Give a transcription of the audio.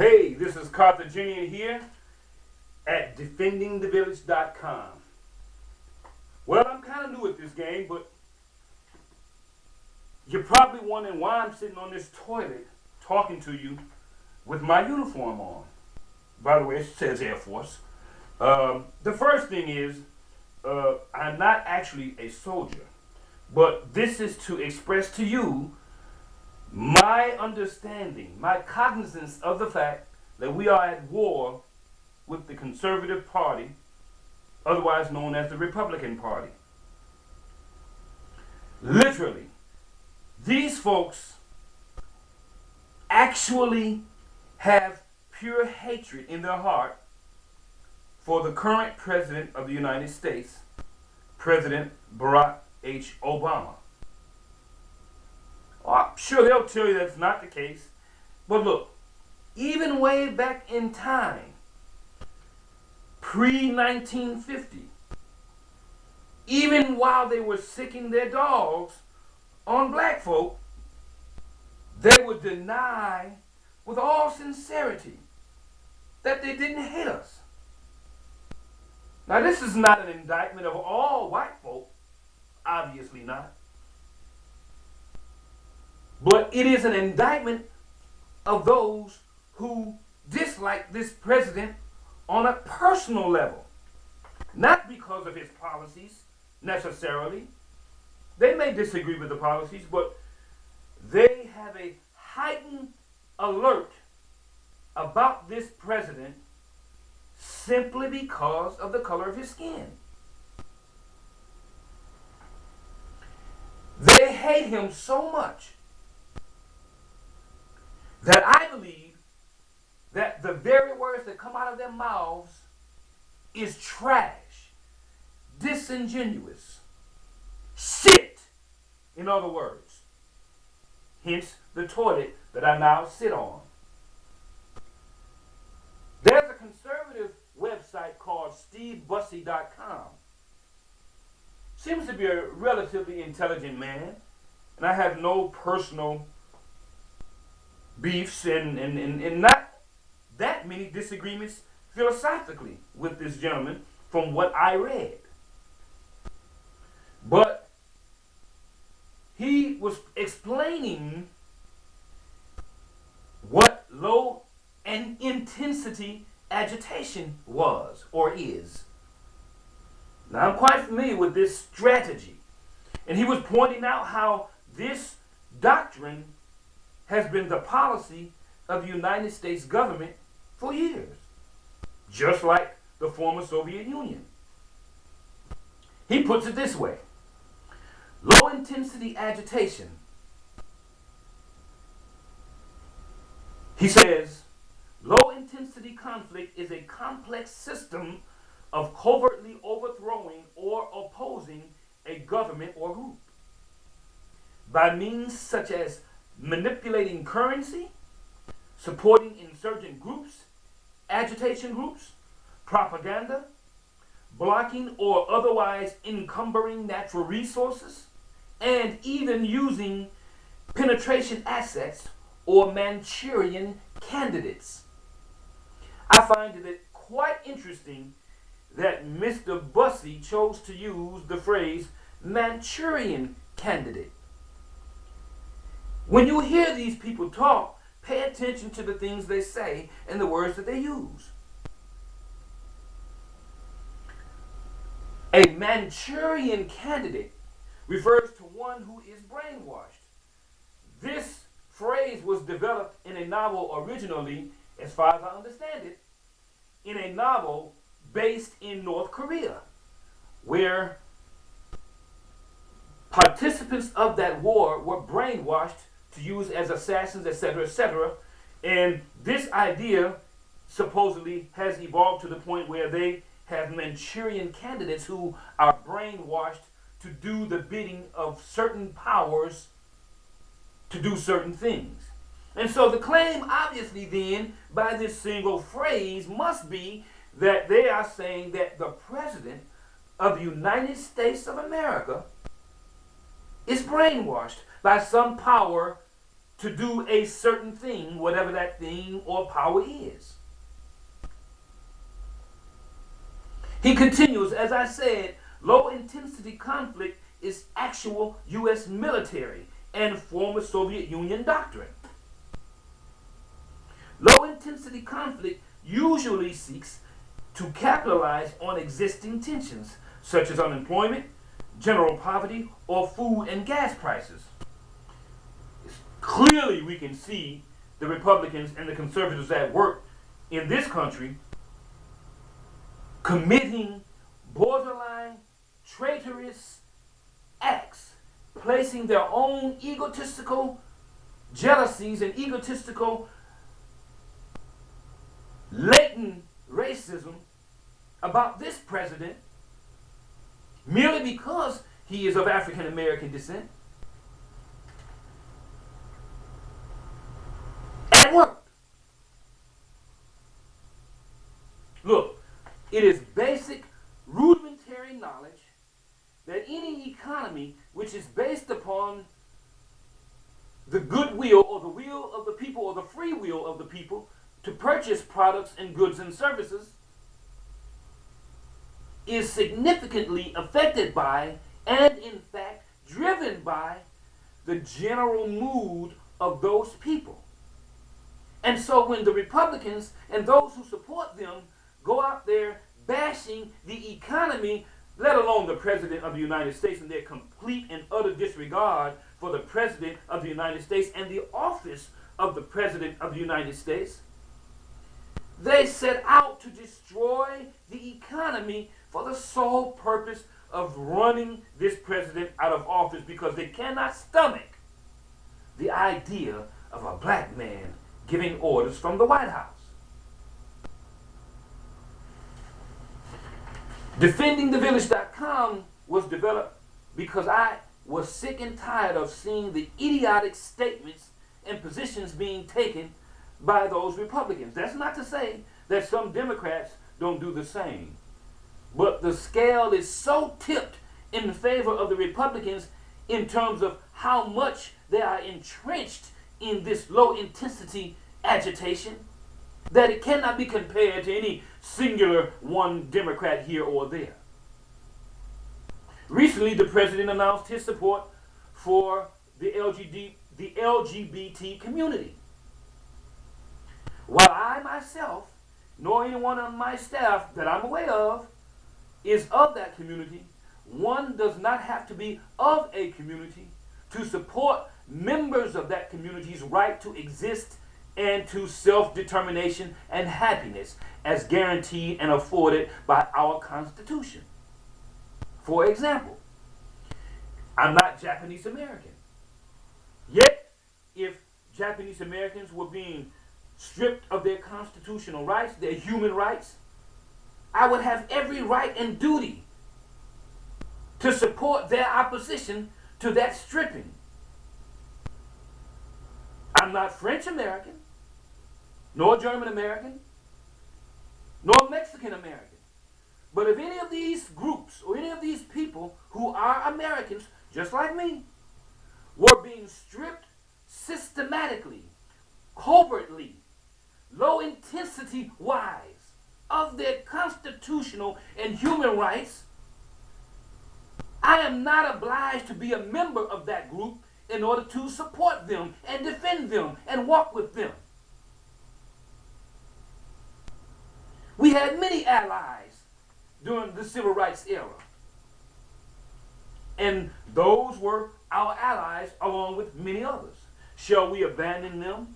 Hey, this is Carthegenian here at defendingthevillage.com. Well, I'm kind of new at this game, but you're probably wondering why I'm sitting on this toilet talking to you with my uniform on. By the way, it says Air Force. The first thing is, I'm not actually a soldier, but this is to express to you my understanding, my cognizance of the fact that we are at war with the Conservative Party, otherwise known as the Republican Party. Literally, these folks actually have pure hatred in their heart for the current president of the United States, President Barack H. Obama. I'm sure they'll tell you that's not the case. But look, even way back in time, pre-1950, even while they were sicking their dogs on black folk, they would deny with all sincerity that they didn't hate us. Now, this is not an indictment of all white folk, obviously not. But it is an indictment of those who dislike this president on a personal level. Not because of his policies, necessarily. They may disagree with the policies, but they have a heightened alert about this president simply because of the color of his skin. They hate him so much that I believe that the very words that come out of their mouths is trash, disingenuous, shit, in other words. Hence the toilet that I now sit on. There's a conservative website called stevebussy.com. Seems to be a relatively intelligent man, and I have no personal beefs and not that many disagreements philosophically with this gentleman from what I read. But he was explaining what low and intensity agitation was or is. Now, I'm quite familiar with this strategy. And he was pointing out how this doctrine has been the policy of the United States government for years, just like the former Soviet Union. He puts it this way: low intensity agitation, he says, low intensity conflict is a complex system of covertly overthrowing or opposing a government or group by means such as manipulating currency, supporting insurgent groups, agitation groups, propaganda, blocking or otherwise encumbering natural resources, and even using penetration assets or Manchurian candidates. I find it quite interesting that Mr. Bussy chose to use the phrase Manchurian candidate. When you hear these people talk, pay attention to the things they say and the words that they use. A Manchurian candidate refers to one who is brainwashed. This phrase was developed in a novel originally, as far as I understand it, in a novel based in North Korea, where participants of that war were brainwashed to use as assassins, etc., etc. And this idea supposedly has evolved to the point where they have Manchurian candidates who are brainwashed to do the bidding of certain powers to do certain things. And so the claim, obviously, then, by this single phrase must be that they are saying that the President of the United States of America is brainwashed by some power to do a certain thing, whatever that thing or power is. He continues, as I said, low-intensity conflict is actual U.S. military and former Soviet Union doctrine. Low-intensity conflict usually seeks to capitalize on existing tensions, such as unemployment, general poverty, or food and gas prices. Clearly, we can see the Republicans and the conservatives at work in this country committing borderline traitorous acts, placing their own egotistical jealousies and egotistical latent racism about this president merely because he is of African American descent at work. Look, it is basic rudimentary knowledge that any economy which is based upon the goodwill or the will of the people or the free will of the people to purchase products and goods and services is significantly affected by and in fact driven by the general mood of those people. And so when the Republicans and those who support them go out there bashing the economy, let alone the President of the United States, and their complete and utter disregard for the President of the United States and the office of the President of the United States, they set out to destroy the economy for the sole purpose of running this president out of office because they cannot stomach the idea of a black man giving orders from the White House. DefendingTheVillage.com was developed because I was sick and tired of seeing the idiotic statements and positions being taken by those Republicans. That's not to say that some Democrats don't do the same. But the scale is so tipped in favor of the Republicans in terms of how much they are entrenched in this low-intensity agitation that it cannot be compared to any singular one Democrat here or there. Recently, the president announced his support for the LGBT community. While I myself, nor anyone on my staff that I'm aware of, is of that community, one does not have to be of a community to support members of that community's right to exist and to self-determination and happiness as guaranteed and afforded by our Constitution. For example, I'm not Japanese American. Yet, if Japanese Americans were being stripped of their constitutional rights, their human rights, I would have every right and duty to support their opposition to that stripping. I'm not French American, nor German American, nor Mexican American. But if any of these groups or any of these people who are Americans, just like me, were being stripped systematically, covertly, low intensity wise of their constitutional and human rights, I am not obliged to be a member of that group in order to support them and defend them and walk with them. We had many allies during the civil rights era, and those were our allies along with many others. Shall we abandon them